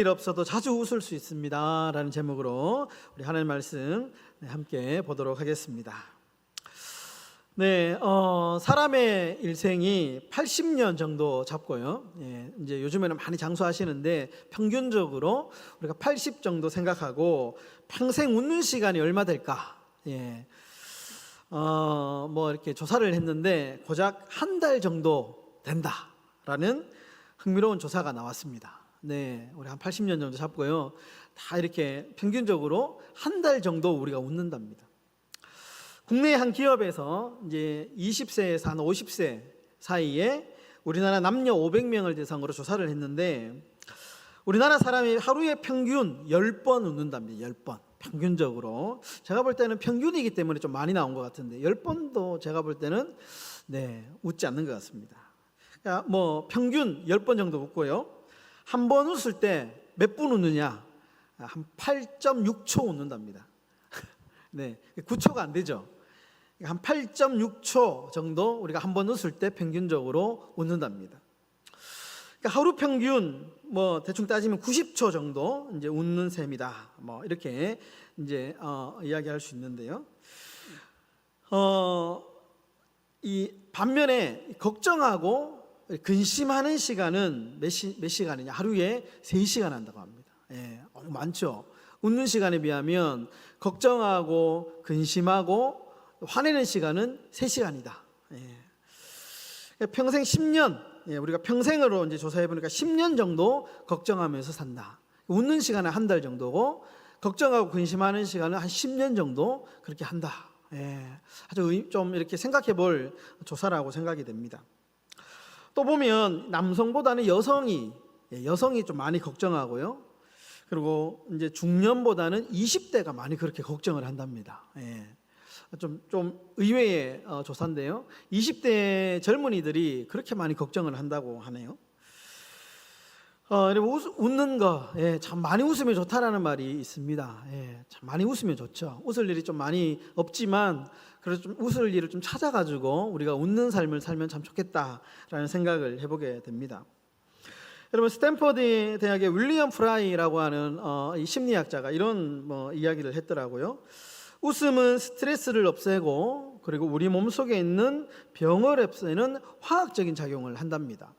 일 없어도 자주 웃을 수 있습니다 라는 제목으로 우리 하나님 말씀 함께 보도록 하겠습니다. 사람의 일생이 80년 정도 잡고요. 이제 요즘에는 많이 장수하시는데 평균적으로 우리가 80 정도 생각하고 평생 웃는 시간이 얼마 될까? 이렇게 조사를 했는데 고작 한 달 정도 된다라는 흥미로운 조사가 나왔습니다. 우리 한 80년 정도 잡고요. 다 이렇게 평균적으로 한 달 정도 우리가 웃는답니다. 국내 한 기업에서 이제 20세에서 한 50세 사이에 우리나라 남녀 500명을 대상으로 조사를 했는데 우리나라 사람이 하루에 평균 10번 웃는답니다. 10번. 평균적으로. 제가 볼 때는 평균이기 때문에 좀 많이 나온 것 같은데 10번도 제가 볼 때는 웃지 않는 것 같습니다. 그러니까 평균 10번 정도 웃고요. 한 번 웃을 때 몇 분 웃느냐? 한 8.6초 웃는답니다. 9초가 안 되죠. 한 8.6초 정도 우리가 한 번 웃을 때 평균적으로 웃는답니다. 그러니까 하루 평균 대충 따지면 90초 정도 이제 웃는 셈이다. 이렇게 이제 이야기할 수 있는데요. 이 반면에 걱정하고 근심하는 시간은 몇 시간이냐? 하루에 3시간 한다고 합니다. 많죠. 웃는 시간에 비하면 걱정하고 근심하고 화내는 시간은 3시간이다. 평생 10년, 우리가 평생으로 이제 조사해 보니까 10년 정도 걱정하면서 산다. 웃는 시간은 한 달 정도고 걱정하고 근심하는 시간은 한 10년 정도 그렇게 한다. 아주 좀 이렇게 생각해 볼 조사라고 생각이 됩니다. 또 보면 남성보다는 여성이 좀 많이 걱정하고요. 그리고 이제 중년보다는 20대가 많이 그렇게 걱정을 한답니다. 좀 의외의 조사인데요. 20대 젊은이들이 그렇게 많이 걱정을 한다고 하네요. 그리고 웃는 거, 참 많이 웃으면 좋다라는 말이 있습니다. 참 많이 웃으면 좋죠. 웃을 일이 좀 많이 없지만 그래서 좀 웃을 일을 좀 찾아가지고 우리가 웃는 삶을 살면 참 좋겠다라는 생각을 해보게 됩니다. 여러분, 스탠퍼드 대학의 윌리엄 프라이라고 하는 이 심리학자가 이런 이야기를 했더라고요. 웃음은 스트레스를 없애고 그리고 우리 몸속에 있는 병을 없애는 화학적인 작용을 한답니다.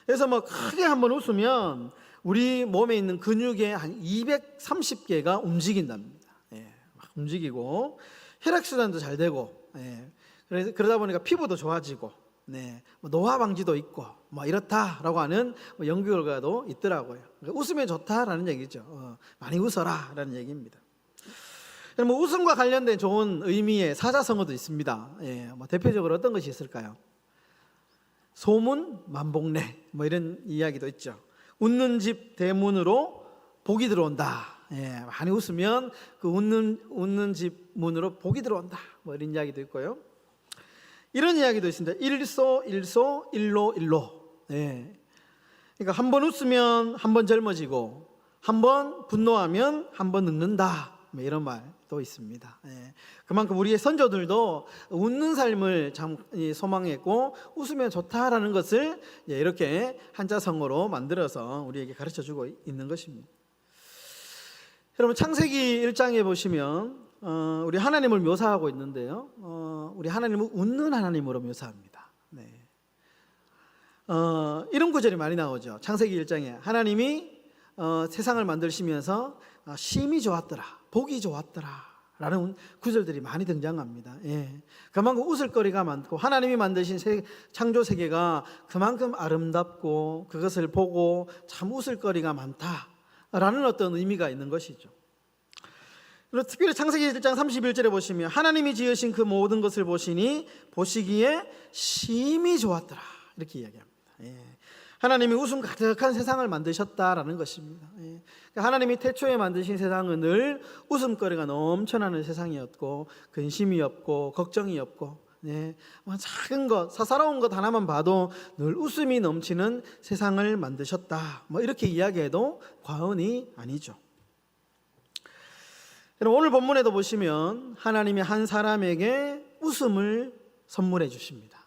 그래서 크게 한번 웃으면 우리 몸에 있는 근육의 한 230개가 움직인답니다. 막 움직이고 혈액순환도 잘 되고 그러다 보니까 피부도 좋아지고 노화 방지도 있고 이렇다라고 하는 연구 결과도 있더라고요. 그러니까 웃으면 좋다라는 얘기죠. 많이 웃어라라는 얘기입니다. 웃음과 관련된 좋은 의미의 사자성어도 있습니다. 대표적으로 어떤 것이 있을까요? 소문 만복래 이런 이야기도 있죠. 웃는 집 대문으로 복이 들어온다. 많이 웃으면 그 웃는 집 문으로 복이 들어온다. 이런 이야기도 있고요. 이런 이야기도 있습니다. 일소 일로. 그러니까 한 번 웃으면 한 번 젊어지고 한 번 분노하면 한 번 늙는다. 이런 말도 있습니다. 그만큼 우리의 선조들도 웃는 삶을 참 소망했고 웃으면 좋다라는 것을 이렇게 한자성어로 만들어서 우리에게 가르쳐주고 있는 것입니다. 여러분, 창세기 1장에 보시면 우리 하나님을 묘사하고 있는데요. 우리 하나님은 웃는 하나님으로 묘사합니다. 이런 구절이 많이 나오죠. 창세기 1장에 하나님이 세상을 만드시면서 심히 좋았더라, 보기 좋았더라 라는 구절들이 많이 등장합니다. 그만큼 웃을거리가 많고 하나님이 만드신 창조 세계가 그만큼 아름답고 그것을 보고 참 웃을거리가 많다라는 어떤 의미가 있는 것이죠. 특별히 창세기 1장 31절에 보시면 하나님이 지으신 그 모든 것을 보시니 보시기에 심히 좋았더라 이렇게 이야기합니다. 하나님이 웃음 가득한 세상을 만드셨다라는 것입니다. 하나님이 태초에 만드신 세상은 늘 웃음거리가 넘쳐나는 세상이었고 근심이 없고 걱정이 없고 작은 것, 사사로운 것 하나만 봐도 늘 웃음이 넘치는 세상을 만드셨다. 이렇게 이야기해도 과언이 아니죠. 오늘 본문에도 보시면 하나님이 한 사람에게 웃음을 선물해 주십니다.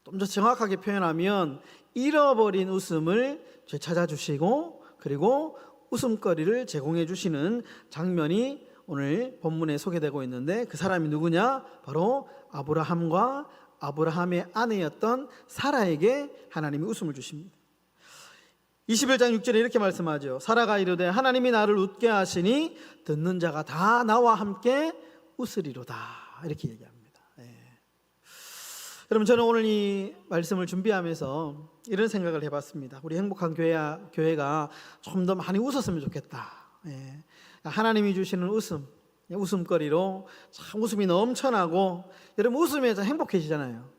좀 더 정확하게 표현하면 잃어버린 웃음을 되찾아주시고 그리고 웃음거리를 제공해 주시는 장면이 오늘 본문에 소개되고 있는데, 그 사람이 누구냐? 바로 아브라함과 아브라함의 아내였던 사라에게 하나님이 웃음을 주십니다. 21장 6절에 이렇게 말씀하죠. 사라가 이르되 하나님이 나를 웃게 하시니 듣는 자가 다 나와 함께 웃으리로다, 이렇게 얘기합니다. 여러분, 저는 오늘 이 말씀을 준비하면서 이런 생각을 해봤습니다. 우리 행복한 교회가 좀 더 많이 웃었으면 좋겠다. 하나님이 주시는 웃음거리로 참 웃음이 넘쳐나고, 여러분 웃으면 행복해지잖아요.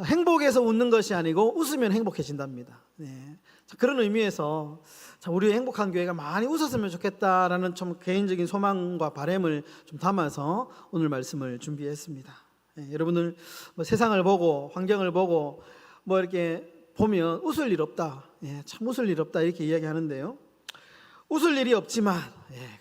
행복해서 웃는 것이 아니고 웃으면 행복해진답니다. 그런 의미에서 우리 행복한 교회가 많이 웃었으면 좋겠다라는 좀 개인적인 소망과 바람을 좀 담아서 오늘 말씀을 준비했습니다. 여러분들 뭐 세상을 보고 환경을 보고 뭐 이렇게 보면 웃을 일 없다, 참 웃을 일 없다 이렇게 이야기하는데요, 웃을 일이 없지만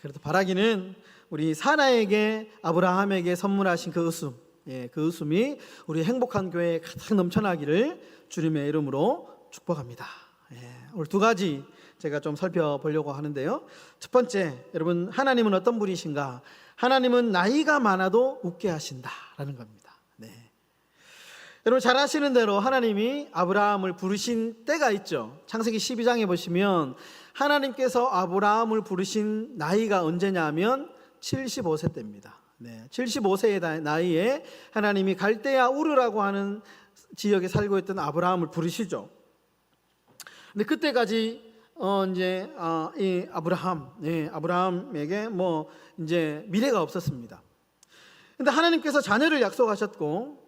그래도 바라기는 우리 사라에게 아브라함에게 선물하신 그 웃음, 그 웃음이 우리 행복한 교회에 가득 넘쳐나기를 주님의 이름으로 축복합니다. 오늘 두 가지 제가 좀 살펴보려고 하는데요. 첫 번째, 여러분, 하나님은 어떤 분이신가? 하나님은 나이가 많아도 웃게 하신다라는 겁니다. 여러분 잘 아시는 대로 하나님이 아브라함을 부르신 때가 있죠. 창세기 12장에 보시면 하나님께서 아브라함을 부르신 나이가 언제냐면 75세 때입니다. 75세의 나이에 하나님이 갈대아 우르라고 하는 지역에 살고 있던 아브라함을 부르시죠. 근데 그때까지 이 아브라함에게 뭐 이제 미래가 없었습니다. 근데 하나님께서 자녀를 약속하셨고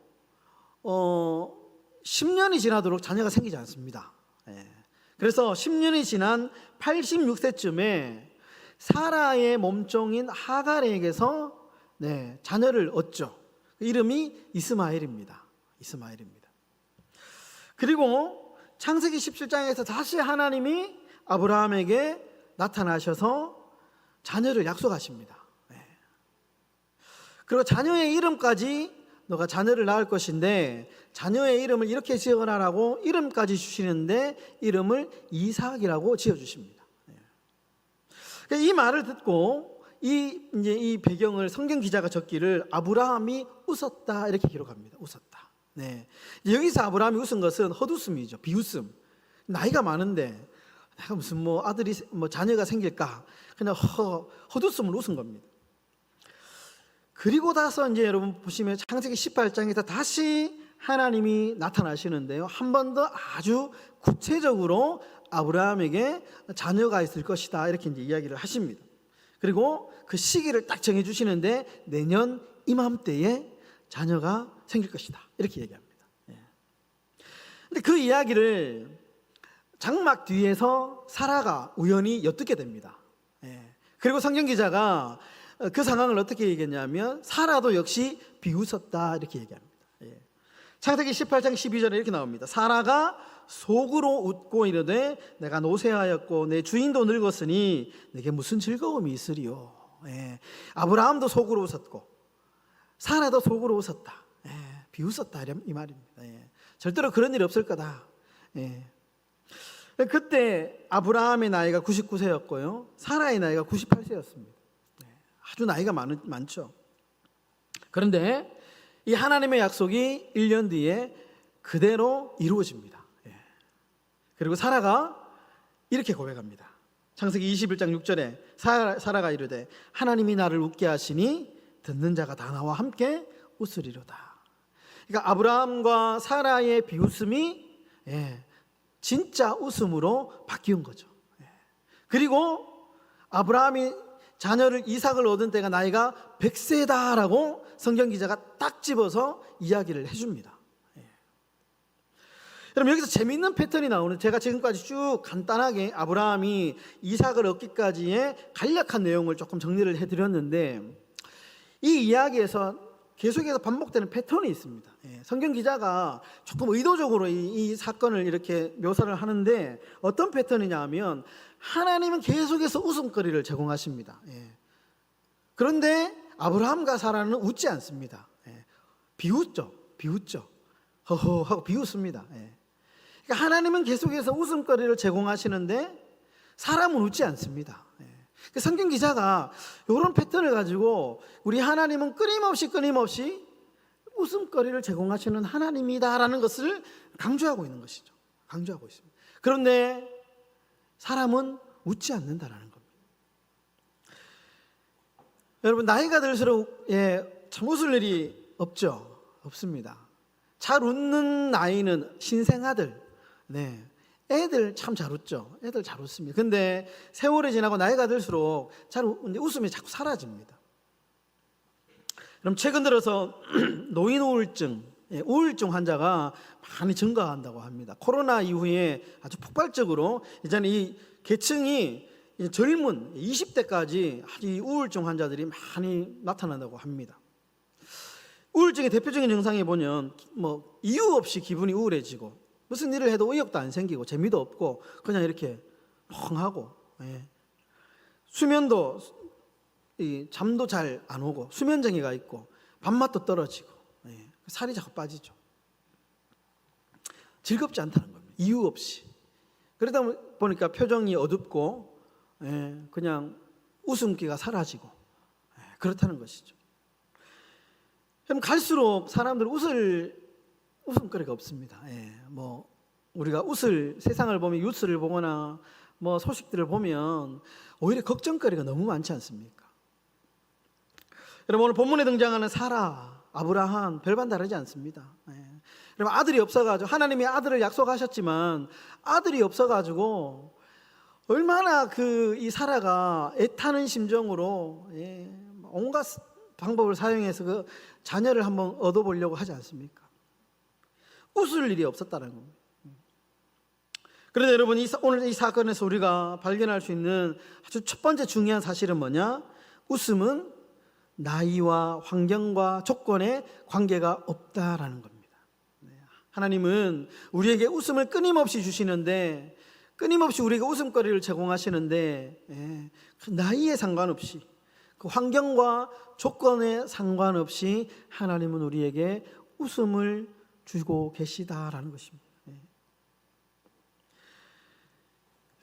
10년이 지나도록 자녀가 생기지 않습니다. 그래서 10년이 지난 86세쯤에 사라의 몸종인 하갈에게서 자녀를 얻죠. 이름이 이스마엘입니다. 그리고 창세기 17장에서 다시 하나님이 아브라함에게 나타나셔서 자녀를 약속하십니다. 그리고 자녀의 이름까지 너가 자녀를 낳을 것인데 자녀의 이름을 이렇게 지어라라고 이름까지 주시는데 이름을 이삭이라고 지어주십니다. 이 말을 듣고 이 배경을 성경 기자가 적기를 아브라함이 웃었다 이렇게 기록합니다. 웃었다. 여기서 아브라함이 웃은 것은 헛웃음이죠. 비웃음. 나이가 많은데 내가 무슨 아들이 자녀가 생길까? 그냥 헛웃음을 웃은 겁니다. 그리고 나서 이제 여러분 보시면 창세기 18장에서 다시 하나님이 나타나시는데요, 한 번 더 아주 구체적으로 아브라함에게 자녀가 있을 것이다 이렇게 이제 이야기를 하십니다. 그리고 그 시기를 딱 정해 주시는데 내년 이맘때에 자녀가 생길 것이다 이렇게 얘기합니다. 근데 그 이야기를 장막 뒤에서 사라가 우연히 엿듣게 됩니다. 그리고 성경 기자가 그 상황을 어떻게 얘기했냐면 사라도 역시 비웃었다 이렇게 얘기합니다. 창세기 18장 12절에 이렇게 나옵니다. 사라가 속으로 웃고 이르되 내가 노쇠하였고 내 주인도 늙었으니 내게 무슨 즐거움이 있으리요. 아브라함도 속으로 웃었고 사라도 속으로 웃었다. 비웃었다 이 말입니다. 절대로 그런 일이 없을 거다. 그때 아브라함의 나이가 99세였고요 사라의 나이가 98세였습니다. 아주 나이가 많죠. 그런데 이 하나님의 약속이 1년 뒤에 그대로 이루어집니다. 그리고 사라가 이렇게 고백합니다. 창세기 21장 6절에 사라가 이르되 하나님이 나를 웃게 하시니 듣는 자가 다 나와 함께 웃으리로다. 그러니까 아브라함과 사라의 비웃음이 진짜 웃음으로 바뀌는 거죠. 그리고 아브라함이 자녀를 이삭을 얻은 때가 나이가 100세다라고 성경 기자가 딱 집어서 이야기를 해줍니다. 여러분 여기서 재미있는 패턴이 나오는, 제가 지금까지 쭉 간단하게 아브라함이 이삭을 얻기까지의 간략한 내용을 조금 정리를 해드렸는데 이 이야기에서 계속해서 반복되는 패턴이 있습니다. 성경 기자가 조금 의도적으로 이 사건을 이렇게 묘사를 하는데 어떤 패턴이냐 하면 하나님은 계속해서 웃음거리를 제공하십니다. 그런데 아브라함과 사라는 웃지 않습니다. 비웃죠. 허허 하고 비웃습니다. 그러니까 하나님은 계속해서 웃음거리를 제공하시는데 사람은 웃지 않습니다. 그 성경 기자가 이런 패턴을 가지고 우리 하나님은 끊임없이 웃음거리를 제공하시는 하나님이다라는 것을 강조하고 있는 것이죠. 강조하고 있습니다. 그런데 사람은 웃지 않는다라는 겁니다. 여러분, 나이가 들수록 참 웃을 일이 없죠. 없습니다. 잘 웃는 나이는 신생아들, 애들 참 잘 웃죠. 애들 잘 웃습니다. 근데 세월이 지나고 나이가 들수록 웃음이 자꾸 사라집니다. 그럼 최근 들어서 노인 우울증, 우울증 환자가 많이 증가한다고 합니다. 코로나 이후에 아주 폭발적으로 이제는 이 계층이 젊은 20대까지 아주 이 우울증 환자들이 많이 나타난다고 합니다. 우울증의 대표적인 증상에 보면 이유 없이 기분이 우울해지고 무슨 일을 해도 의욕도 안 생기고 재미도 없고 그냥 이렇게 멍하고, 수면도 잠도 잘 안 오고 수면장애가 있고 밥맛도 떨어지고, 살이 자꾸 빠지죠. 즐겁지 않다는 겁니다. 이유 없이. 그러다 보니까 표정이 어둡고 그냥 웃음기가 사라지고 그렇다는 것이죠. 그럼 갈수록 사람들 웃음거리가 없습니다. 우리가 세상을 보면 뉴스를 보거나 소식들을 보면 오히려 걱정거리가 너무 많지 않습니까? 여러분, 오늘 본문에 등장하는 사라, 아브라함 별반 다르지 않습니다. 여러분, 아들이 없어가지고 하나님이 아들을 약속하셨지만 아들이 없어가지고 얼마나 이 사라가 애타는 심정으로 온갖 방법을 사용해서 그 자녀를 한번 얻어보려고 하지 않습니까? 웃을 일이 없었다는 겁니다. 그런데 여러분, 오늘 이 사건에서 우리가 발견할 수 있는 아주 첫 번째 중요한 사실은 뭐냐? 웃음은 나이와 환경과 조건에 관계가 없다라는 겁니다. 하나님은 우리에게 웃음을 끊임없이 주시는데, 끊임없이 우리에게 웃음거리를 제공하시는데, 그 나이에 상관없이, 그 환경과 조건에 상관없이 하나님은 우리에게 웃음을 주고 계시다라는 것입니다.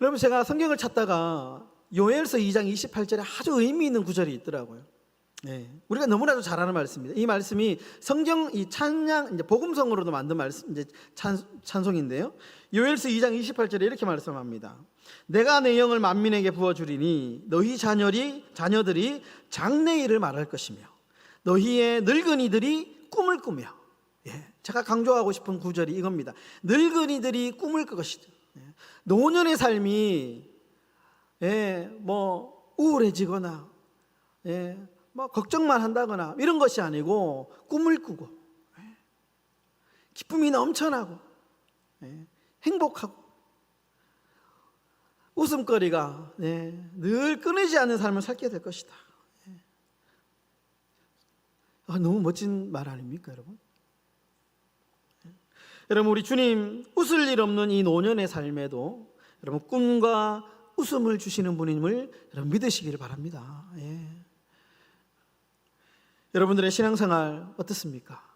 여러분, 제가 성경을 찾다가 요엘서 2장 28절에 아주 의미 있는 구절이 있더라고요. 우리가 너무나도 잘 아는 말씀입니다. 이 말씀이 성경 이 찬양 복음성으로도 만든 말씀 찬송인데요. 요엘서 2장 28절에 이렇게 말씀합니다. 내가 내 영을 만민에게 부어주리니 너희 자녀들이 장래일을 말할 것이며 너희의 늙은이들이 꿈을 꾸며, 제가 강조하고 싶은 구절이 이겁니다. 늙은이들이 꿈을 꿀 것이다. 노년의 삶이 우울해지거나 걱정만 한다거나 이런 것이 아니고 꿈을 꾸고 기쁨이 넘쳐나고 행복하고 웃음거리가 늘 끊이지 않는 삶을 살게 될 것이다. 너무 멋진 말 아닙니까, 여러분? 여러분, 우리 주님 웃을 일 없는 이 노년의 삶에도 여러분 꿈과 웃음을 주시는 분임을 여러분 믿으시기를 바랍니다. 여러분들의 신앙생활 어떻습니까?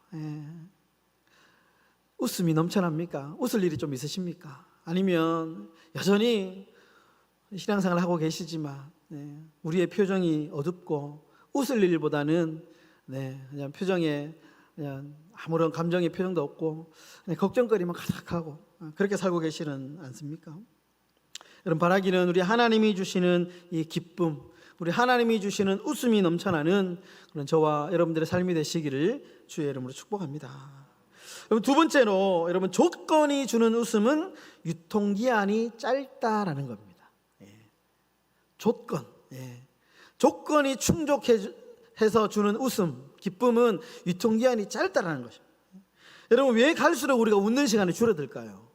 웃음이 넘쳐납니까? 웃을 일이 좀 있으십니까? 아니면 여전히 신앙생활을 하고 계시지만 우리의 표정이 어둡고 웃을 일보다는 그냥 표정에 그냥 아무런 감정의 표정도 없고 걱정거리만 가득하고 그렇게 살고 계시는 않습니까? 여러분, 바라기는 우리 하나님이 주시는 이 기쁨, 우리 하나님이 주시는 웃음이 넘쳐나는 그런 저와 여러분들의 삶이 되시기를 주의 이름으로 축복합니다. 여러분, 두 번째로 여러분 조건이 주는 웃음은 유통기한이 짧다라는 겁니다. 조건이 충족해서 주는 웃음, 기쁨은 유통기한이 짧다라는 것입니다. 여러분, 왜 갈수록 우리가 웃는 시간이 줄어들까요?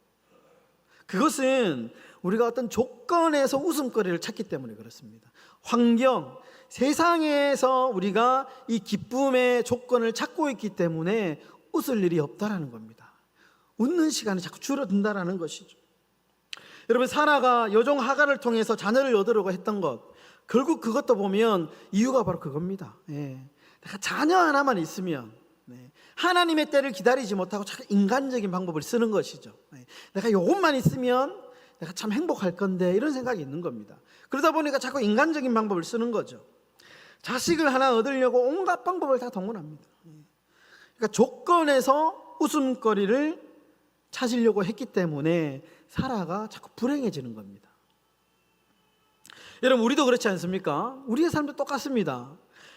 그것은 우리가 어떤 조건에서 웃음거리를 찾기 때문에 그렇습니다. 환경, 세상에서 우리가 이 기쁨의 조건을 찾고 있기 때문에 웃을 일이 없다라는 겁니다. 웃는 시간이 자꾸 줄어든다라는 것이죠. 여러분, 사라가 여종 하갈을 통해서 자녀를 얻으려고 했던 것, 결국 그것도 보면 이유가 바로 그겁니다. 내가 자녀 하나만 있으면, 하나님의 때를 기다리지 못하고 자꾸 인간적인 방법을 쓰는 것이죠. 내가 이것만 있으면 내가 참 행복할 건데 이런 생각이 있는 겁니다. 그러다 보니까 자꾸 인간적인 방법을 쓰는 거죠. 자식을 하나 얻으려고 온갖 방법을 다 동원합니다. 그러니까 조건에서 웃음거리를 찾으려고 했기 때문에 사라가 자꾸 불행해지는 겁니다. 여러분, 우리도 그렇지 않습니까? 우리의 삶도 똑같습니다.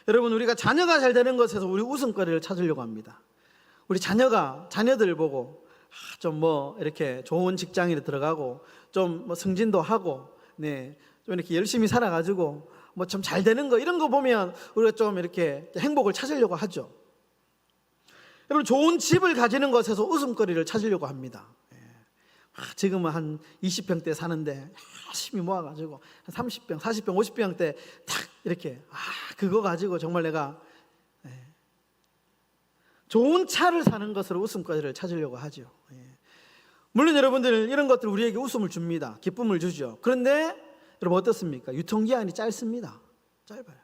여러분, 우리가 자녀가 잘 되는 것에서 우리 웃음거리를 찾으려고 합니다. 우리 자녀들 보고 좀 이렇게 좋은 직장에 들어가고 좀 승진도 하고, 좀 이렇게 열심히 살아가지고 좀 잘 되는 거, 이런 거 보면 우리가 좀 이렇게 행복을 찾으려고 하죠. 여러분, 좋은 집을 가지는 것에서 웃음거리를 찾으려고 합니다. 지금은 한 20평대 사는데 열심히 모아가지고 한 30평, 40평, 50평대 탁 이렇게 그거 가지고 정말 내가 좋은 차를 사는 것으로 웃음거리를 찾으려고 하죠. 물론 여러분들, 이런 것들 우리에게 웃음을 줍니다. 기쁨을 주죠. 그런데 여러분, 어떻습니까? 유통기한이 짧습니다. 짧아요.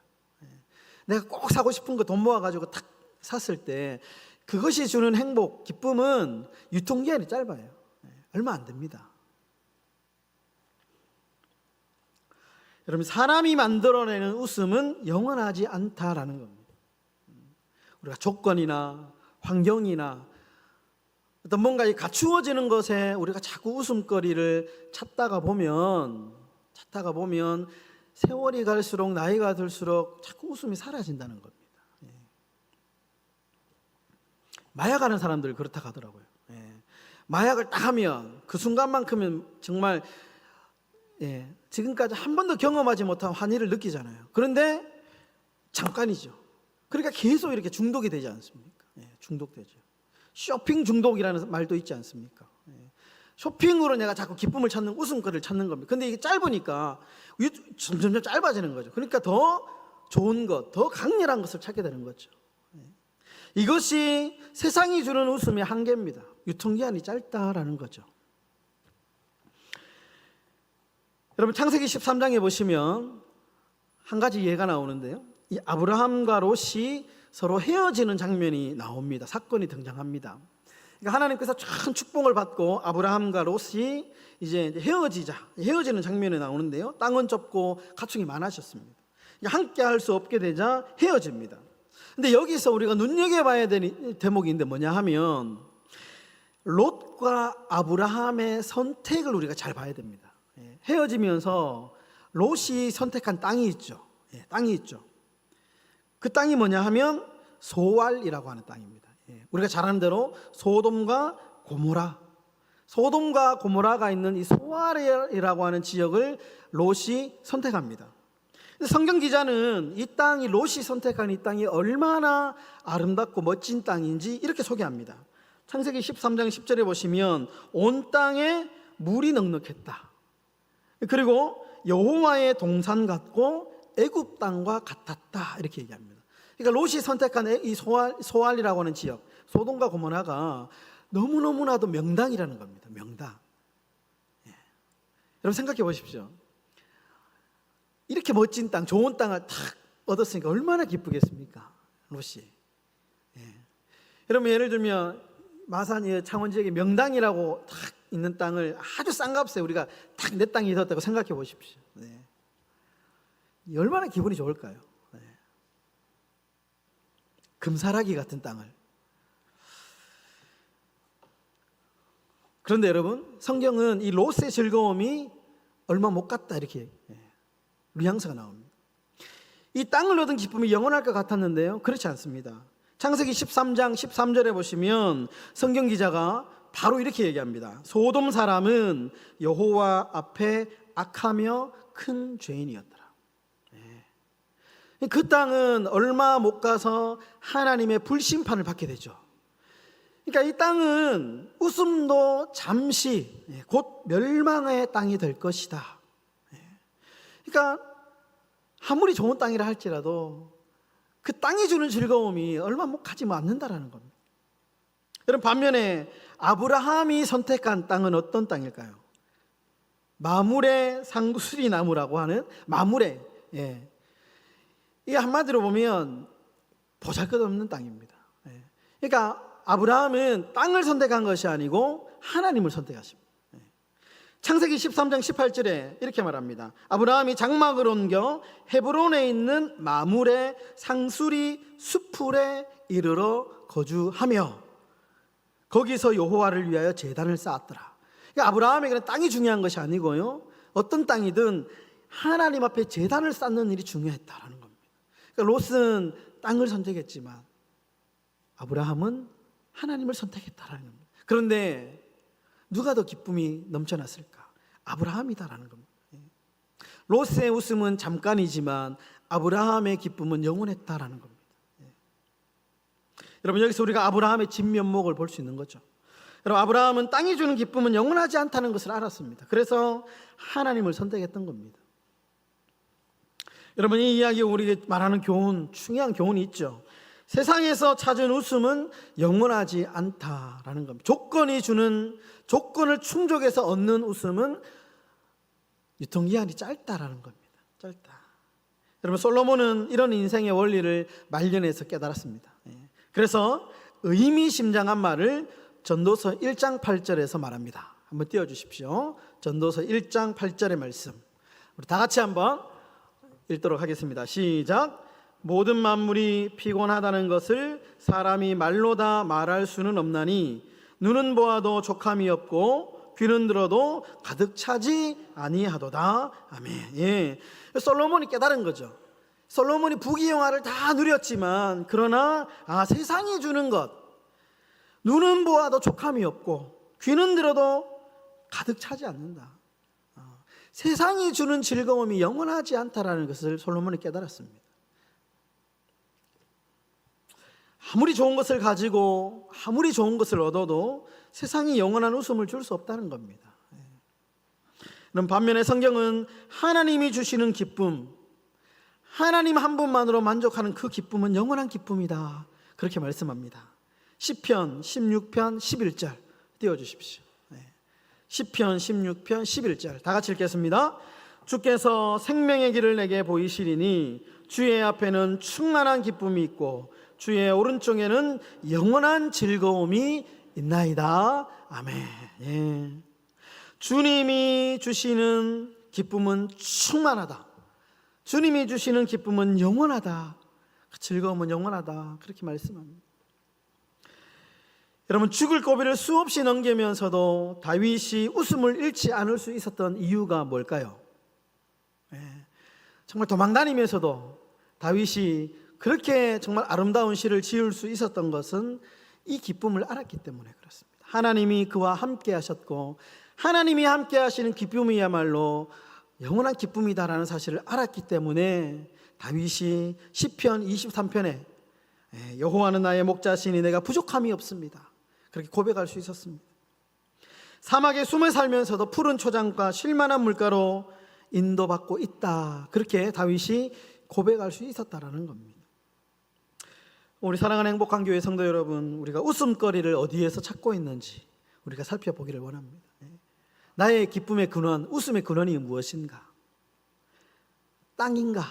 내가 꼭 사고 싶은 거 돈 모아가지고 탁 샀을 때 그것이 주는 행복, 기쁨은 유통기한이 짧아요. 얼마 안 됩니다. 여러분, 사람이 만들어내는 웃음은 영원하지 않다라는 겁니다. 우리가 조건이나 환경이나 어떤 뭔가 갖추어지는 것에 우리가 자꾸 웃음거리를 찾다가 보면 세월이 갈수록, 나이가 들수록 자꾸 웃음이 사라진다는 겁니다. 마약하는 사람들 그렇다고 하더라고요. 마약을 딱 하면 그 순간만큼은 정말 지금까지 한 번도 경험하지 못한 환희를 느끼잖아요. 그런데 잠깐이죠. 그러니까 계속 이렇게 중독이 되지 않습니까? 중독되죠. 쇼핑 중독이라는 말도 있지 않습니까? 쇼핑으로 내가 자꾸 기쁨을 찾는, 웃음거리를 찾는 겁니다. 근데 이게 짧으니까 점점 짧아지는 거죠. 그러니까 더 좋은 것, 더 강렬한 것을 찾게 되는 거죠. 이것이 세상이 주는 웃음의 한계입니다. 유통기한이 짧다라는 거죠. 여러분, 창세기 13장에 보시면 한 가지 예가 나오는데요. 이 아브라함과 롯이 서로 헤어지는 장면이 나옵니다. 사건이 등장합니다. 그러니까 하나님께서 큰 축복을 받고 아브라함과 롯이 이제 헤어지는 장면이 나오는데요. 땅은 좁고 가축이 많아졌습니다. 함께 할 수 없게 되자 헤어집니다. 근데 여기서 우리가 눈여겨봐야 되는 대목인데 뭐냐 하면, 롯과 아브라함의 선택을 우리가 잘 봐야 됩니다. 헤어지면서 롯이 선택한 땅이 있죠. 땅이 있죠. 그 땅이 뭐냐 하면 소알이라고 하는 땅입니다. 우리가 잘 아는 대로 소돔과 고모라가 있는 이 소알이라고 하는 지역을 롯이 선택합니다. 성경 기자는 이 땅이, 롯이 선택한 이 땅이 얼마나 아름답고 멋진 땅인지 이렇게 소개합니다. 창세기 13장 10절에 보시면 온 땅에 물이 넉넉했다. 그리고 여호와의 동산 같고 애굽 땅과 같았다, 이렇게 얘기합니다. 그러니까 롯이 선택한 이 소알이라고 하는 지역, 소돔과 고모라가 너무너무나도 명당이라는 겁니다. 명당. 여러분, 생각해 보십시오. 이렇게 멋진 땅, 좋은 땅을 탁 얻었으니까 얼마나 기쁘겠습니까, 롯이. 여러분, 예를 들면 마산 창원 지역에 명당이라고 탁 있는 땅을 아주 싼 값에 우리가 탁 내 땅이 있었다고 생각해 보십시오. 얼마나 기분이 좋을까요? 금사라기 같은 땅을. 그런데 여러분, 성경은 이 롯의 즐거움이 얼마 못 갔다, 이렇게 뉘앙스가 나옵니다. 이 땅을 얻은 기쁨이 영원할 것 같았는데요, 그렇지 않습니다. 창세기 13장 13절에 보시면 성경 기자가 바로 이렇게 얘기합니다. 소돔 사람은 여호와 앞에 악하며 큰 죄인이었더라. 그 땅은 얼마 못 가서 하나님의 불심판을 받게 되죠. 그러니까 이 땅은 웃음도 잠시, 곧 멸망의 땅이 될 것이다. 그러니까 아무리 좋은 땅이라 할지라도 그 땅이 주는 즐거움이 얼마 못 가지 않는다라는 겁니다. 여러분, 반면에 아브라함이 선택한 땅은 어떤 땅일까요? 마므레 상수리 나무라고 하는 마므레. 이게 한마디로 보면 보잘것없는 땅입니다. 그러니까 아브라함은 땅을 선택한 것이 아니고 하나님을 선택하십니다. 창세기 13장 18절에 이렇게 말합니다. 아브라함이 장막을 옮겨 헤브론에 있는 마물의 상수리 수풀에 이르러 거주하며 거기서 여호와를 위하여 제단을 쌓았더라. 그러니까 아브라함에게는 땅이 중요한 것이 아니고요, 어떤 땅이든 하나님 앞에 제단을 쌓는 일이 중요했다라는 겁니다. 그러니까 롯은 땅을 선택했지만 아브라함은 하나님을 선택했다라는 겁니다. 그런데 누가 더 기쁨이 넘쳐났을까? 아브라함이다라는 겁니다. 롯의 웃음은 잠깐이지만 아브라함의 기쁨은 영원했다라는 겁니다. 여러분, 여기서 우리가 아브라함의 진면목을 볼 수 있는 거죠. 여러분, 아브라함은 땅이 주는 기쁨은 영원하지 않다는 것을 알았습니다. 그래서 하나님을 선택했던 겁니다. 여러분, 이 이야기가 우리에게 말하는 교훈, 중요한 교훈이 있죠. 세상에서 찾은 웃음은 영원하지 않다라는 겁니다. 조건을 충족해서 얻는 웃음은 유통기한이 짧다라는 겁니다. 짧다. 여러분, 솔로몬은 이런 인생의 원리를 말년에서 깨달았습니다. 그래서 의미심장한 말을 전도서 1장 8절에서 말합니다. 한번 띄워주십시오. 전도서 1장 8절의 말씀, 우리 다 같이 한번 읽도록 하겠습니다. 시작. 모든 만물이 피곤하다는 것을 사람이 말로 다 말할 수는 없나니 눈은 보아도 족함이 없고 귀는 들어도 가득 차지 아니하도다. 아멘. 솔로몬이 깨달은 거죠. 솔로몬이 부귀영화를 다 누렸지만 그러나 세상이 주는 것, 눈은 보아도 족함이 없고 귀는 들어도 가득 차지 않는다. 세상이 주는 즐거움이 영원하지 않다라는 것을 솔로몬이 깨달았습니다. 아무리 좋은 것을 가지고 아무리 좋은 것을 얻어도 세상이 영원한 웃음을 줄 수 없다는 겁니다. 그럼 반면에 성경은 하나님이 주시는 기쁨, 하나님 한 분만으로 만족하는 그 기쁨은 영원한 기쁨이다, 그렇게 말씀합니다. 시편 16편 11절 띄워주십시오. 시편 16편 11절 다 같이 읽겠습니다. 주께서 생명의 길을 내게 보이시리니 주의 앞에는 충만한 기쁨이 있고 주의 오른쪽에는 영원한 즐거움이 있나이다. 아멘. 주님이 주시는 기쁨은 충만하다. 주님이 주시는 기쁨은 영원하다. 그 즐거움은 영원하다, 그렇게 말씀합니다. 여러분, 죽을 고비를 수없이 넘기면서도 다윗이 웃음을 잃지 않을 수 있었던 이유가 뭘까요? 정말 도망다니면서도 다윗이 그렇게 정말 아름다운 시를 지을 수 있었던 것은 이 기쁨을 알았기 때문에 그렇습니다. 하나님이 그와 함께 하셨고 하나님이 함께 하시는 기쁨이야말로 영원한 기쁨이다라는 사실을 알았기 때문에 다윗이 시편 23편에 여호와는 나의 목자시니 내가 부족함이 없습니다, 그렇게 고백할 수 있었습니다. 사막에 숨어 살면서도 푸른 초장과 쉴만한 물가로 인도받고 있다, 그렇게 다윗이 고백할 수 있었다라는 겁니다. 우리 사랑하는 행복한 교회 성도 여러분, 우리가 웃음거리를 어디에서 찾고 있는지 우리가 살펴보기를 원합니다. 나의 기쁨의 근원, 웃음의 근원이 무엇인가? 땅인가?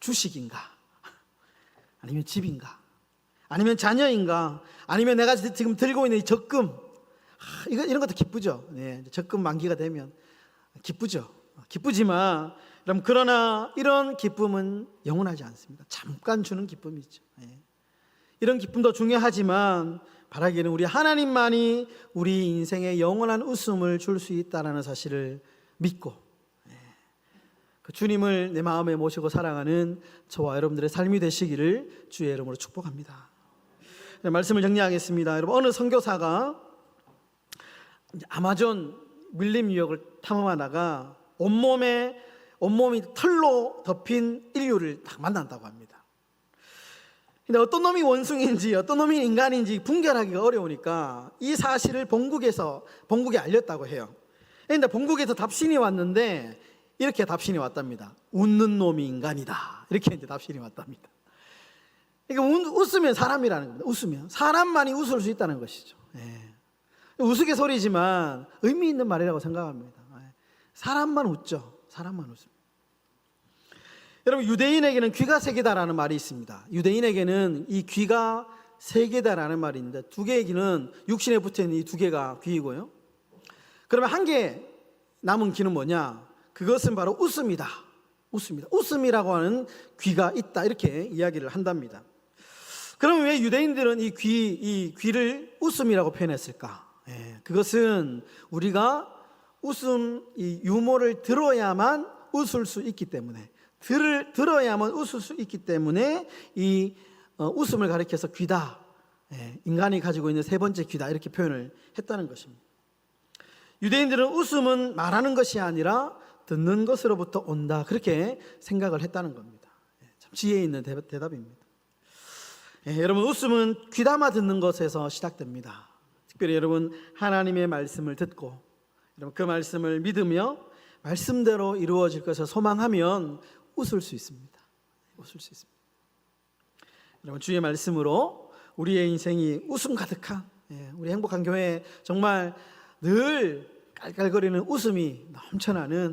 주식인가? 아니면 집인가? 아니면 자녀인가? 아니면 내가 지금 들고 있는 이 적금, 이런 것도 기쁘죠. 적금 만기가 되면 기쁘죠. 기쁘지만 그러나 이런 기쁨은 영원하지 않습니다. 잠깐 주는 기쁨이죠. 이런 기쁨도 중요하지만 바라기는 우리 하나님만이 우리 인생에 영원한 웃음을 줄 수 있다는 사실을 믿고 그 주님을 내 마음에 모시고 살아가는 저와 여러분들의 삶이 되시기를 주의 이름으로 축복합니다. 말씀을 정리하겠습니다. 여러분, 어느 선교사가 아마존 밀림 유역을 탐험하다가 온몸이 털로 덮인 인류를 딱 만난다고 합니다. 근데 어떤 놈이 원숭이인지 어떤 놈이 인간인지 분별하기가 어려우니까 이 사실을 본국에 알렸다고 해요. 그런데 본국에서 답신이 왔는데 이렇게 답신이 왔답니다. 웃는 놈이 인간이다, 이렇게 이제 답신이 왔답니다. 그러니까 웃으면 사람이라는 겁니다. 웃으면 사람만이 웃을 수 있다는 것이죠. 우스갯소리지만 의미 있는 말이라고 생각합니다. 사람만 웃죠. 사람만 웃습니다. 여러분, 유대인에게는 귀가 세 개다라는 말이 있습니다. 유대인에게는 이 귀가 세 개다라는 말이 있는데 두 개의 귀는 육신에 붙어있는 이 두 개가 귀이고요, 그러면 한 개 남은 귀는 뭐냐? 그것은 바로 웃음이다. 웃음이다. 웃음이라고 하는 귀가 있다. 이렇게 이야기를 한답니다. 그럼 왜 유대인들은 이 귀를 웃음이라고 표현했을까? 그것은 우리가 웃음, 이 유머를 들어야만 웃을 수 있기 때문에, 들어야만 웃을 수 있기 때문에 이 웃음을 가리켜서 귀다, 인간이 가지고 있는 세 번째 귀다, 이렇게 표현을 했다는 것입니다. 유대인들은 웃음은 말하는 것이 아니라 듣는 것으로부터 온다, 그렇게 생각을 했다는 겁니다. 참 지혜 있는 대답입니다. 여러분, 웃음은 귀담아 듣는 것에서 시작됩니다. 특별히 여러분, 하나님의 말씀을 듣고 여러분 그 말씀을 믿으며 말씀대로 이루어질 것을 소망하면 웃을 수 있습니다. 웃을 수 있습니다. 여러분, 주의 말씀으로 우리의 인생이 웃음 가득한, 우리 행복한 교회 정말 늘 깔깔거리는 웃음이 넘쳐나는